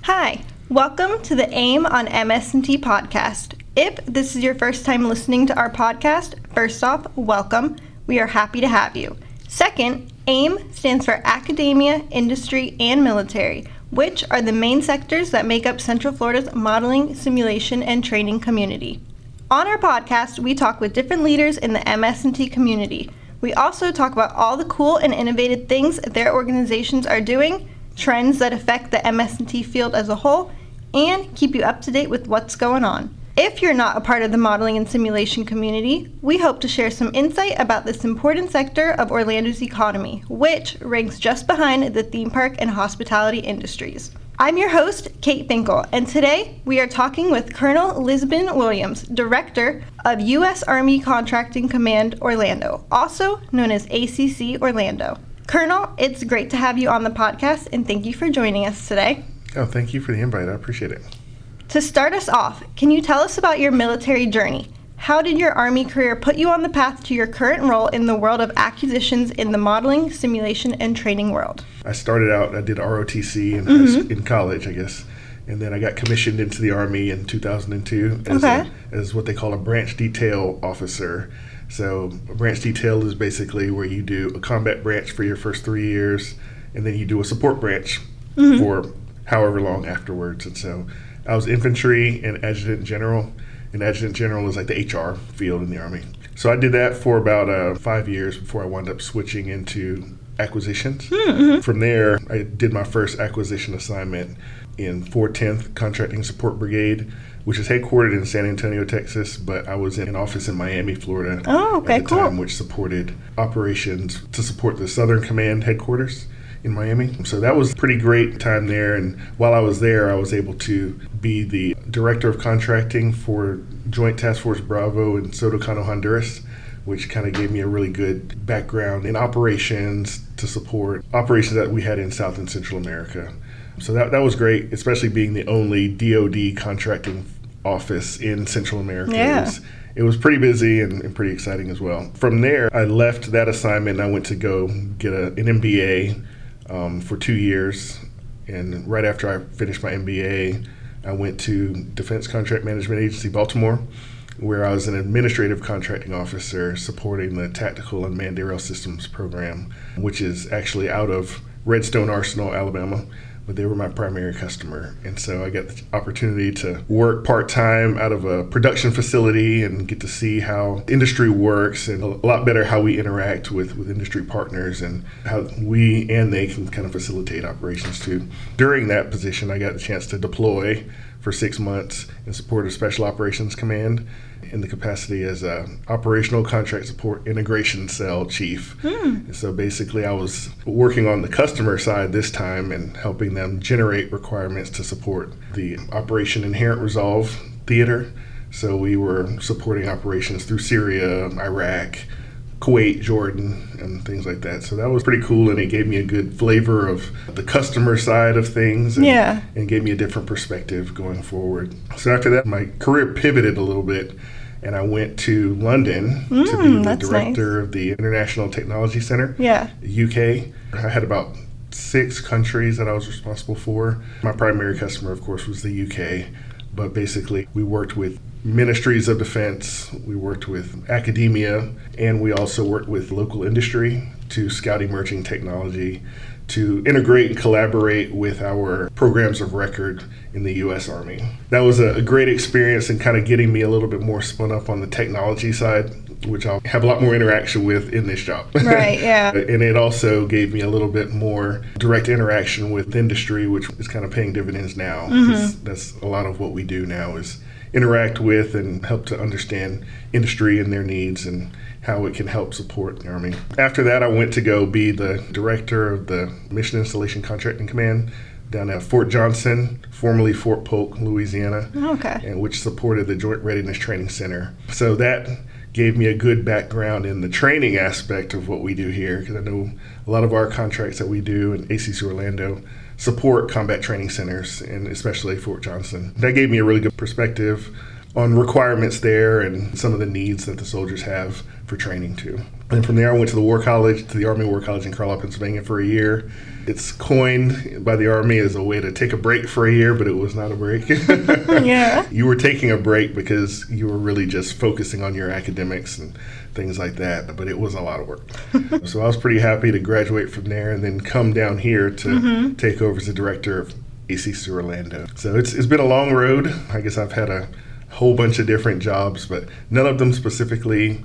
Hi, welcome to the AIM on MS&T podcast. If this is your first time listening to our podcast, first off, welcome. We are happy to have you. Second, AIM stands for Academia, Industry, and Military, which are the main sectors that make up Central Florida's modeling, simulation, and training community. On our podcast, we talk with different leaders in the MS&T community. We also talk about all the cool and innovative things their organizations are doing, trends that affect the MS&T field as a whole, and keep you up to date with what's going on. If you're not a part of the modeling and simulation community, we hope to share some insight about this important sector of Orlando's economy, which ranks just behind the theme park and hospitality industries. I'm your host, Kate Finkel, and today we are talking with Colonel Lisbon Williams, Director of U.S. Army Contracting Command Orlando, also known as ACC-Orlando. Colonel, it's great to have you on the podcast, and thank you for joining us today. Oh, thank you for the invite. I appreciate it. To start us off, can you tell us about your military journey? How did your Army career put you on the path to your current role in the world of acquisitions in the modeling, simulation, and training world? I started out, I did ROTC in college, I guess, and then I got commissioned into the Army in 2002 as what they call a branch detail officer. So a branch detail is basically where you do a combat branch for your first 3 years, and then you do a support branch for however long afterwards. And so I was infantry and adjutant general, and adjutant general is like the HR field in the Army. So I did that for about 5 years before I wound up switching into acquisitions. From there, I did my first acquisition assignment in 410th Contracting Support Brigade, which is headquartered in San Antonio, Texas, but I was in an office in Miami, Florida at the time, which supported operations to support the Southern Command headquarters in Miami. So that was a pretty great time there, and while I was there, I was able to be the Director of Contracting for Joint Task Force Bravo in Sotocano, Honduras, which kind of gave me a really good background in operations to support operations that we had in South and Central America. So that was great, especially being the only DoD contracting office in Central America. Yeah. It was pretty busy and pretty exciting as well. From there, I left that assignment and I went to go get an MBA for 2 years. And right after I finished my MBA, I went to Defense Contract Management Agency, Baltimore, where I was an administrative contracting officer supporting the Tactical Unmanned Aerial Systems program, which is actually out of Redstone Arsenal, Alabama. But they were my primary customer. And so I got the opportunity to work part-time out of a production facility and get to see how industry works and a lot better how we interact with industry partners and how we and they can kind of facilitate operations too. During that position, I got the chance to deploy for 6 months in support of Special Operations Command in the capacity as a Operational Contract Support Integration Cell Chief. So basically I was working on the customer side this time and helping them generate requirements to support the Operation Inherent Resolve theater. So we were supporting operations through Syria, Iraq, Kuwait, Jordan, and things like that. So that was pretty cool, and it gave me a good flavor of the customer side of things and gave me a different perspective going forward. So after that, my career pivoted a little bit, and I went to London to be the director of the International Technology Center, UK. I had about 6 countries that I was responsible for. My primary customer, of course, was the UK, but basically we worked with ministries of defense, we worked with academia, and we also worked with local industry to scout emerging technology, to integrate and collaborate with our programs of record in the U.S. Army. That was a great experience and kind of getting me a little bit more spun up on the technology side, which I'll have a lot more interaction with in this job. Right, yeah. And it also gave me a little bit more direct interaction with industry, which is kind of paying dividends now. That's a lot of what we do now is interact with and help to understand industry and their needs and how it can help support the Army. After that, I went to go be the director of the Mission Installation Contracting Command down at Fort Johnson, formerly Fort Polk, Louisiana, and which supported the Joint Readiness Training Center. So that gave me a good background in the training aspect of what we do here, because I know a lot of our contracts that we do in ACC-Orlando support combat training centers, and especially Fort Johnson. That gave me a really good perspective on requirements there and some of the needs that the soldiers have for training too. And from there, I went to the Army War College in Carlisle, Pennsylvania for a year. It's coined by the Army as a way to take a break for a year, but it was not a break. Yeah. You were taking a break because you were really just focusing on your academics and things like that, but it was a lot of work. So I was pretty happy to graduate from there and then come down here to take over as the director of ACC-Orlando. So it's been a long road. I guess I've had a whole bunch of different jobs, but none of them specifically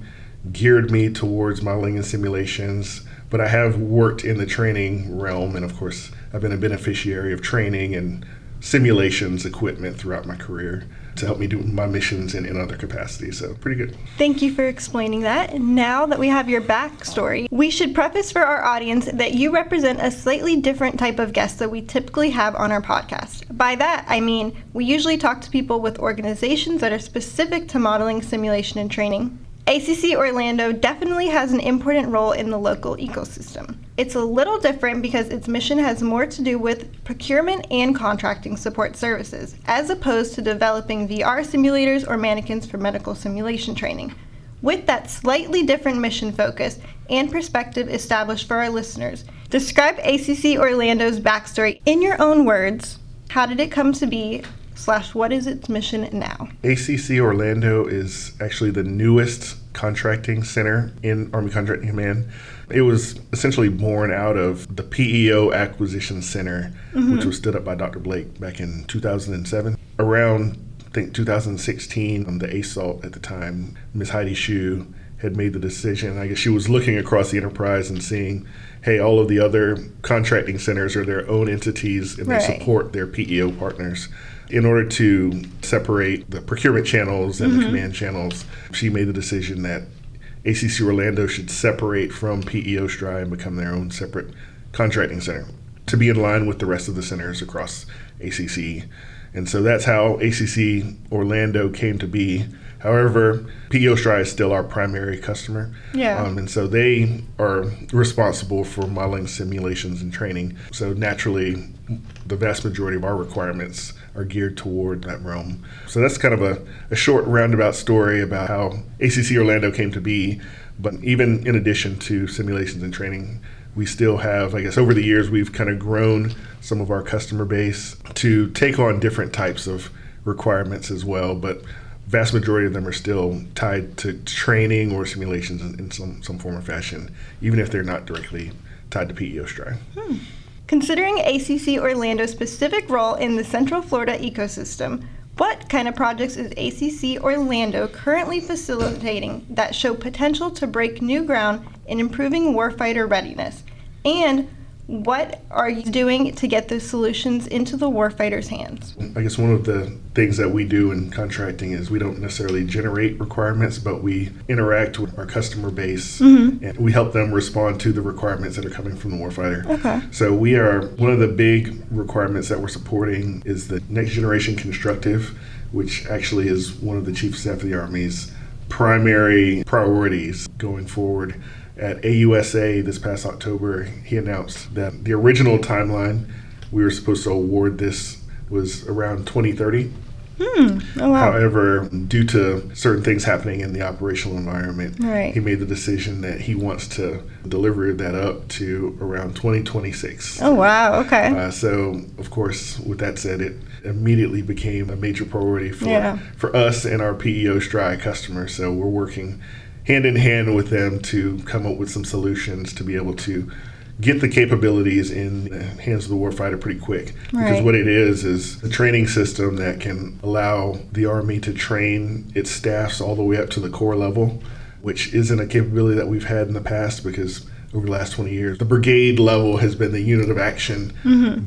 geared me towards modeling and simulations. But I have worked in the training realm, and of course, I've been a beneficiary of training and simulations equipment throughout my career to help me do my missions in other capacities. So pretty good. Thank you for explaining that. Now that we have your backstory, we should preface for our audience that you represent a slightly different type of guest that we typically have on our podcast. By that, I mean we usually talk to people with organizations that are specific to modeling, simulation, and training. ACC-Orlando definitely has an important role in the local ecosystem. It's a little different because its mission has more to do with procurement and contracting support services, as opposed to developing VR simulators or mannequins for medical simulation training. With that slightly different mission focus and perspective established for our listeners, describe ACC-Orlando's backstory in your own words. How did it come to be? / what is its mission now? ACC-Orlando is actually the newest contracting center in Army Contracting Command. It was essentially born out of the PEO Acquisition Center, which was stood up by Dr. Blake back in 2007. Around, I think, 2016, the ASALT at the time, Ms. Heidi Shue, had made the decision. I guess she was looking across the enterprise and seeing, hey, all of the other contracting centers are their own entities and they support their PEO partners. In order to separate the procurement channels and the command channels, she made the decision that ACC-Orlando should separate from PEO STRI and become their own separate contracting center to be in line with the rest of the centers across ACC. And so that's how ACC-Orlando came to be. However, PEO STRI is still our primary customer. Yeah. And so they are responsible for modeling, simulations, and training. So naturally, the vast majority of our requirements are geared toward that realm. So that's kind of a short roundabout story about how ACC-Orlando came to be. But even in addition to simulations and training, we still have, I guess, over the years, we've kind of grown some of our customer base to take on different types of requirements as well. But vast majority of them are still tied to training or simulations in some form or fashion, even if they're not directly tied to PEO STRI. Considering ACC-Orlando's specific role in the Central Florida ecosystem, what kind of projects is ACC-Orlando currently facilitating that show potential to break new ground in improving warfighter readiness? And what are you doing to get those solutions into the warfighters' hands? I guess one of the things that we do in contracting is we don't necessarily generate requirements, but we interact with our customer base and we help them respond to the requirements that are coming from the warfighter. Okay. So we are, one of the big requirements that we're supporting is the Next Generation Constructive, which actually is one of the Chief of Staff of the Army's primary priorities going forward. At AUSA this past October, he announced that the original timeline we were supposed to award this was around 2030. Oh, wow. However, due to certain things happening in the operational environment, he made the decision that he wants to deliver that up to around 2026. Oh, wow. Okay. So, of course, with that said, it immediately became a major priority for us and our PEO STRI customers. So we're working hand in hand with them to come up with some solutions to be able to get the capabilities in the hands of the warfighter pretty quick. Because what it is a training system that can allow the Army to train its staffs all the way up to the corps level, which isn't a capability that we've had in the past because over the last 20 years, the brigade level has been the unit of action.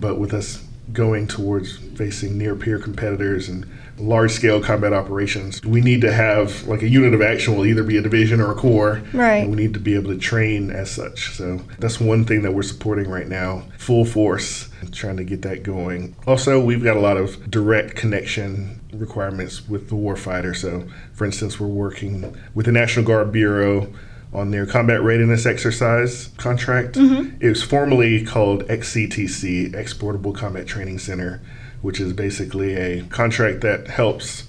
But with us going towards facing near-peer competitors and large-scale combat operations, we need to have like a unit of action will either be a division or a corps. And we need to be able to train as such. So that's one thing that we're supporting right now, full force, trying to get that going. Also, we've got a lot of direct connection requirements with the warfighter. So, for instance, we're working with the National Guard Bureau on their combat readiness exercise contract. It was formerly called XCTC, Exportable Combat Training Center, which is basically a contract that helps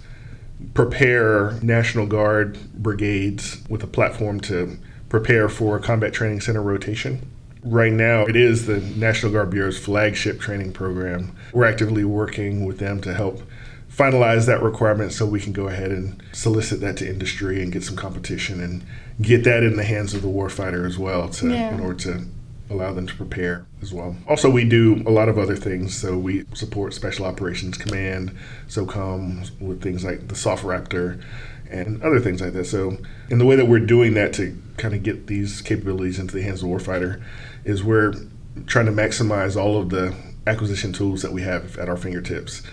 prepare National Guard brigades with a platform to prepare for a combat training center rotation. Right now, it is the National Guard Bureau's flagship training program. We're actively working with them to help finalize that requirement so we can go ahead and solicit that to industry and get some competition and get that in the hands of the warfighter as well in order to allow them to prepare as well. Also, we do a lot of other things. So we support Special Operations Command, SOCOM, with things like the Soft Raptor and other things like that. So in the way that we're doing that to kind of get these capabilities into the hands of the warfighter is we're trying to maximize all of the acquisition tools that we have at our fingertips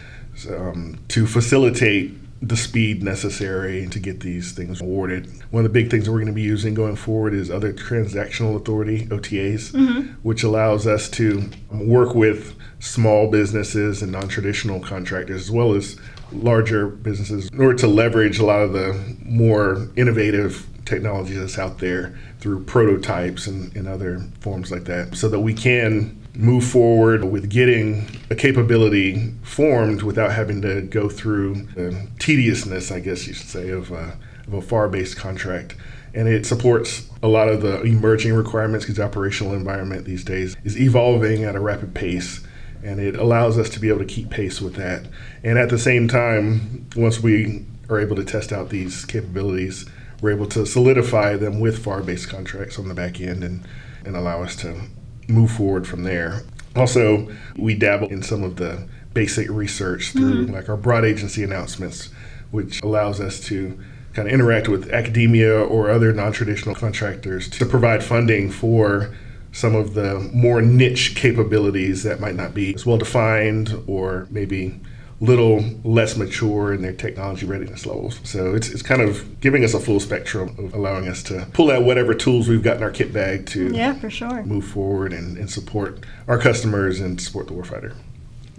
to facilitate the speed necessary to get these things awarded. One of the big things that we're going to be using going forward is other transactional authority, OTAs, which allows us to work with small businesses and non-traditional contractors as well as larger businesses in order to leverage a lot of the more innovative technology that's out there through prototypes and other forms like that, so that we can move forward with getting a capability formed without having to go through the tediousness, I guess you should say, of a FAR-based contract. And it supports a lot of the emerging requirements because the operational environment these days is evolving at a rapid pace, and it allows us to be able to keep pace with that. And at the same time, once we are able to test out these capabilities, we're able to solidify them with FAR-based contracts on the back end and allow us to move forward from there. Also, we dabble in some of the basic research through like our broad agency announcements, which allows us to kind of interact with academia or other non-traditional contractors to provide funding for some of the more niche capabilities that might not be as well defined or maybe little less mature in their technology readiness levels. So it's kind of giving us a full spectrum of allowing us to pull out whatever tools we've got in our kit bag to for sure. move forward and support our customers and support the warfighter.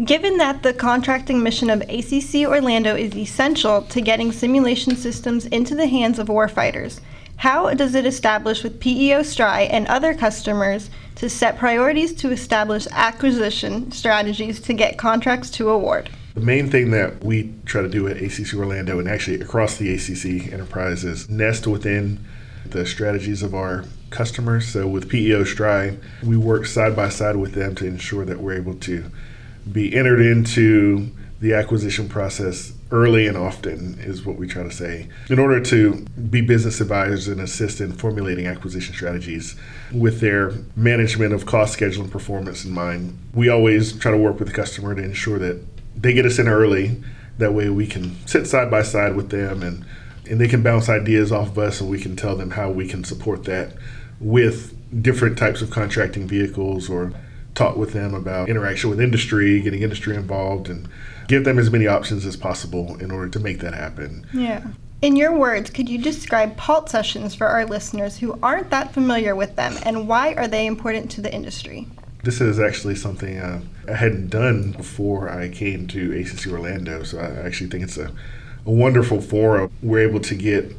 Given that the contracting mission of ACC-Orlando is essential to getting simulation systems into the hands of warfighters, how does it establish with PEO STRI and other customers to set priorities to establish acquisition strategies to get contracts to award? The main thing that we try to do at ACC-Orlando and actually across the ACC enterprise is nest within the strategies of our customers. So with PEO STRI, we work side by side with them to ensure that we're able to be entered into the acquisition process early and often is what we try to say, in order to be business advisors and assist in formulating acquisition strategies with their management of cost, schedule, and performance in mind. We always try to work with the customer to ensure that they get us in early. That way we can sit side by side with them and they can bounce ideas off of us and we can tell them how we can support that with different types of contracting vehicles or talk with them about interaction with industry, getting industry involved, and give them as many options as possible in order to make that happen. Yeah. In your words, could you describe PALT sessions for our listeners who aren't that familiar with them, and why are they important to the industry? This is actually something I hadn't done before I came to ACC-Orlando, so I actually think it's a wonderful forum. We're able to get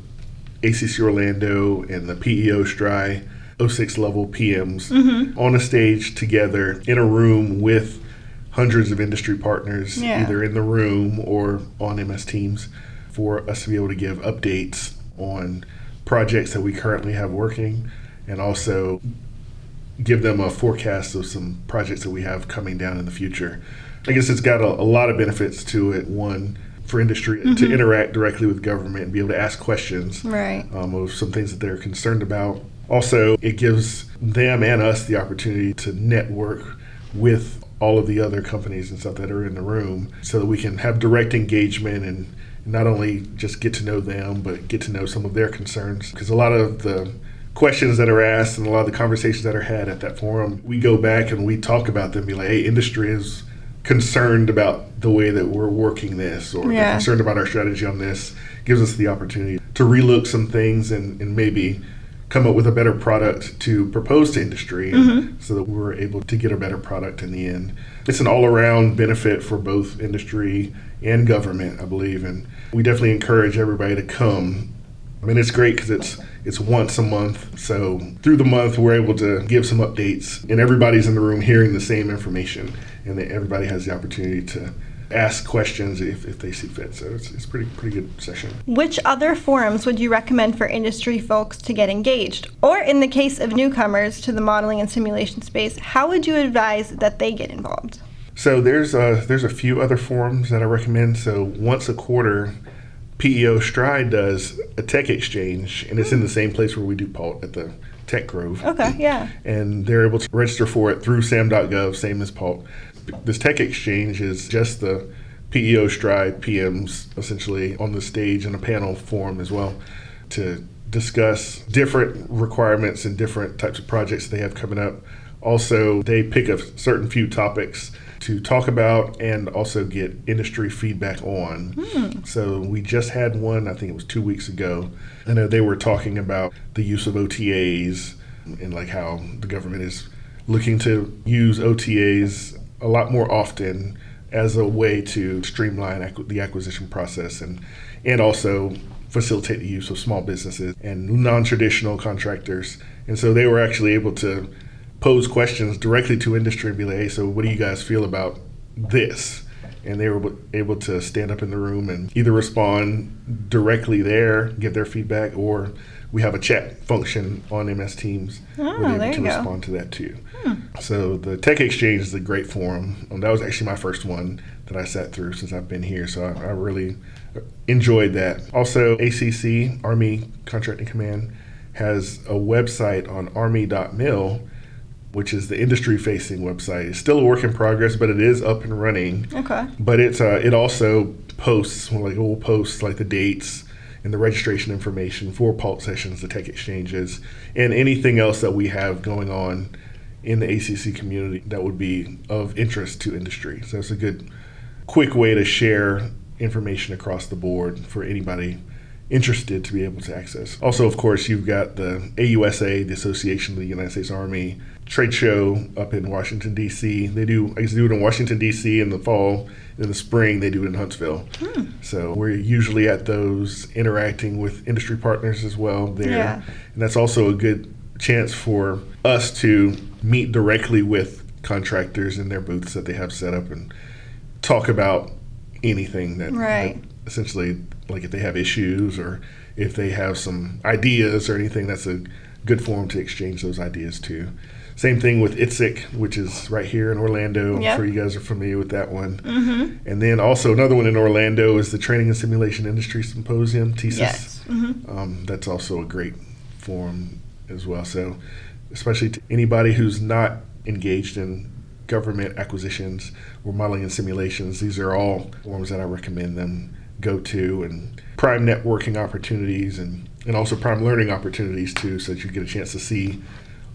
ACC-Orlando and the PEO STRI 06 level PMs on a stage together in a room with hundreds of industry partners, either in the room or on MS Teams, for us to be able to give updates on projects that we currently have working and also give them a forecast of some projects that we have coming down in the future. I guess it's got a lot of benefits to it. One, for industry to interact directly with government and be able to ask questions of some things that they're concerned about. Also, it gives them and us the opportunity to network with all of the other companies and stuff that are in the room so that we can have direct engagement and not only just get to know them, but get to know some of their concerns. Because a lot of the questions that are asked and a lot of the conversations that are had at that forum, we go back and we talk about them, be like, hey, industry is concerned about the way that we're working this, or they're concerned about our strategy on this. Gives us the opportunity to relook some things and maybe come up with a better product to propose to industry so that we're able to get a better product in the end. It's an all-around benefit for both industry and government, I believe, and we definitely encourage everybody to come. I mean, it's great because it's once a month, so through the month we're able to give some updates and everybody's in the room hearing the same information, and that everybody has the opportunity to ask questions if they see fit. So it's pretty good session. Which other forums would you recommend for industry folks to get engaged? Or in the case of newcomers to the modeling and simulation space, how would you advise that they get involved? So there's a few other forums that I recommend. So once a quarter, PEO Stride does a tech exchange, and it's in the same place where we do PALT at the Tech Grove. Okay, yeah. And they're able to register for it through sam.gov, same as PALT. This tech exchange is just the PEO Stride PMs essentially on the stage in a panel form as well to discuss different requirements and different types of projects they have coming up. Also, they pick a certain few topics to talk about and also get industry feedback on. So we just had one, I think it was 2 weeks ago. I know they were talking about the use of OTAs and like how the government is looking to use OTAs a lot more often as a way to streamline the acquisition process and also facilitate the use of small businesses and non-traditional contractors. And so they were actually able to pose questions directly to industry and be like, hey, so what do you guys feel about this? And they were able to stand up in the room and either respond directly there, give their feedback, or we have a chat function on MS Teams where they're able to respond to that too. So the Tech Exchange is a great forum. That was actually my first one that I sat through since I've been here. So I really enjoyed that. Also, ACC, Army Contracting Command, has a website on army.mil, which is the industry-facing website. It's still a work in progress, but it is up and running. Okay. But it also posts, like it will post like the dates and the registration information for PALT sessions, the tech exchanges, and anything else that we have going on in the ACC community that would be of interest to industry. So it's a good, quick way to share information across the board for anybody interested to be able to access. Also, of course, you've got the AUSA, the Association of the United States Army trade show up in Washington, D.C. I used to do it in Washington, D.C. in the fall. In the spring, they do it in Huntsville. So we're usually at those interacting with industry partners as well there. Yeah. And that's also a good chance for us to meet directly with contractors in their booths that they have set up and talk about anything that essentially, like if they have issues or if they have some ideas or anything, that's a good forum to exchange those ideas too. Same thing with ITSIC, which is right here in Orlando. I'm sure you guys are familiar with that one. And then also another one in Orlando is the Training and Simulation Industry Symposium, TSIS. Yes. That's also a great forum as well. So especially to anybody who's not engaged in government acquisitions or modeling and simulations, these are all forums that I recommend them go to, and prime networking opportunities and also prime learning opportunities too, so that you get a chance to see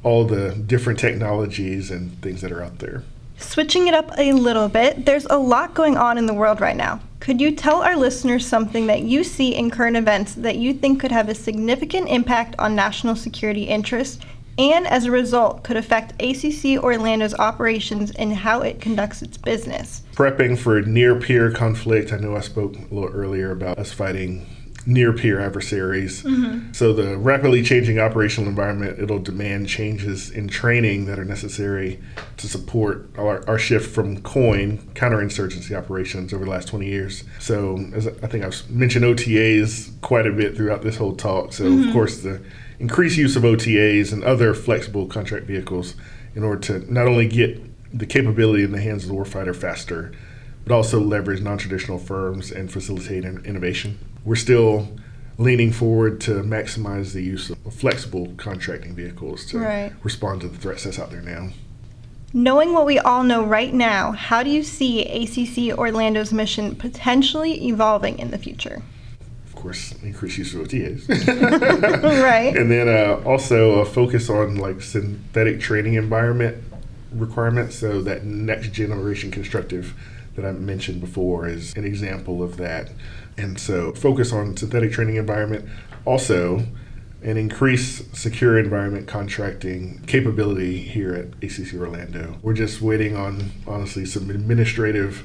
all the different technologies and things that are out there. Switching it up a little bit, there's a lot going on in the world right now. Could you tell our listeners something that you see in current events that you think could have a significant impact on national security interests and as a result could affect ACC-Orlando's operations and how it conducts its business? Prepping for near-peer conflict. I know I spoke a little earlier about us fighting near-peer adversaries. So the rapidly changing operational environment, it'll demand changes in training that are necessary to support our shift from COIN, counterinsurgency operations, over the last 20 years. So as I think I've mentioned OTAs quite a bit throughout this whole talk. So of course the increased use of OTAs and other flexible contract vehicles in order to not only get the capability in the hands of the warfighter faster, but also leverage non-traditional firms and facilitate innovation. We're still leaning forward to maximize the use of flexible contracting vehicles to respond to the threats that's out there now. Knowing what we all know right now, how do you see ACC-Orlando's mission potentially evolving in the future? Of course, increased use of OTAs. And then also a focus on like synthetic training environment requirements. So that next generation constructive that I mentioned before is an example of that. And so focus on synthetic training environment. Also, an increased secure environment contracting capability here at ACC-Orlando. We're just waiting on, honestly, some administrative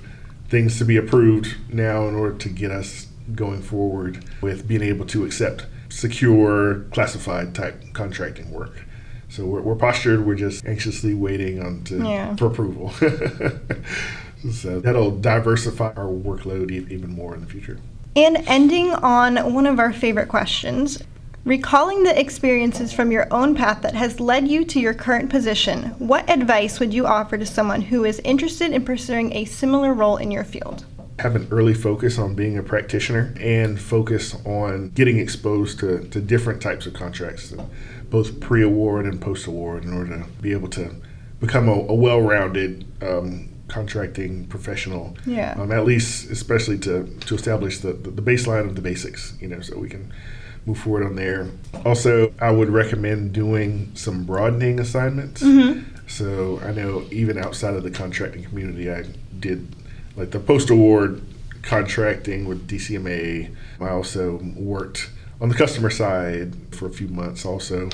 things to be approved now in order to get us going forward with being able to accept secure, classified type contracting work. So we're postured. We're just anxiously waiting for approval. So that'll diversify our workload even more in the future. And ending on one of our favorite questions, recalling the experiences from your own path that has led you to your current position, what advice would you offer to someone who is interested in pursuing a similar role in your field? Have an early focus on being a practitioner and focus on getting exposed to different types of contracts, both pre-award and post-award, in order to be able to become a well-rounded contracting professional. Yeah. At least, especially to establish the baseline of the basics, so we can move forward on there. Also, I would recommend doing some broadening assignments. Mm-hmm. So I know even outside of the contracting community, I did like the post-award contracting with DCMA. I also worked on the customer side for a few months. Also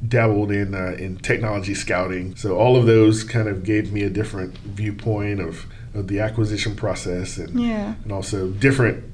dabbled in technology scouting. So all of those kind of gave me a different viewpoint of the acquisition process and also different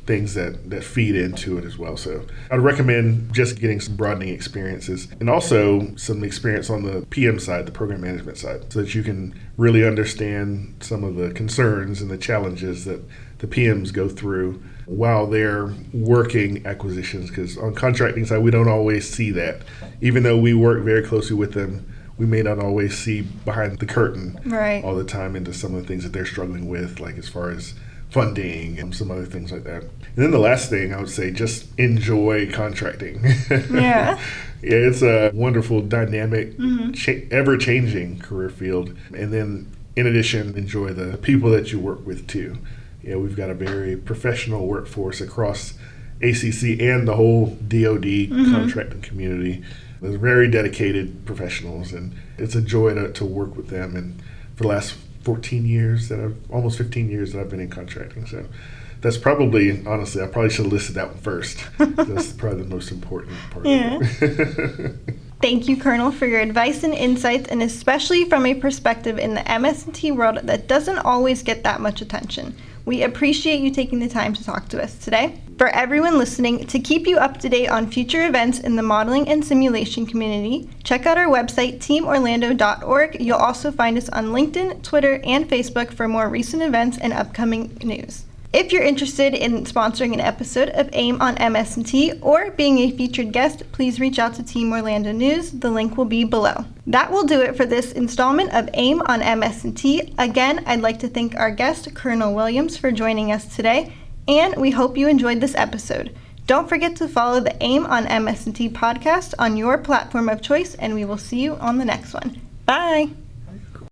things that feed into it as well. So I'd recommend just getting some broadening experiences and also some experience on the PM side, the program management side, so that you can really understand some of the concerns and the challenges that the PMs go through while they're working acquisitions, because on contracting side, we don't always see that. Even though we work very closely with them, we may not always see behind the curtain all the time into some of the things that they're struggling with, like as far as funding and some other things like that. And then the last thing I would say, just enjoy contracting. Yeah. It's a wonderful, dynamic, ever-changing career field. And then in addition, enjoy the people that you work with too. We've got a very professional workforce across ACC and the whole DoD contracting community. They're very dedicated professionals, and it's a joy to work with them. And for the last 14 years, almost 15 years that I've been in contracting. So that's probably, honestly, I probably should have listed that one first. That's probably the most important part of it. Thank you, Colonel, for your advice and insights, and especially from a perspective in the MS&T world that doesn't always get that much attention. We appreciate you taking the time to talk to us today. For everyone listening, to keep you up to date on future events in the modeling and simulation community, check out our website, teamorlando.org. You'll also find us on LinkedIn, Twitter, and Facebook for more recent events and upcoming news. If you're interested in sponsoring an episode of AIM on MS&T or being a featured guest, please reach out to Team Orlando News. The link will be below. That will do it for this installment of AIM on MS&T. Again, I'd like to thank our guest, Colonel Williams, for joining us today, and we hope you enjoyed this episode. Don't forget to follow the AIM on MS&T podcast on your platform of choice, and we will see you on the next one. Bye!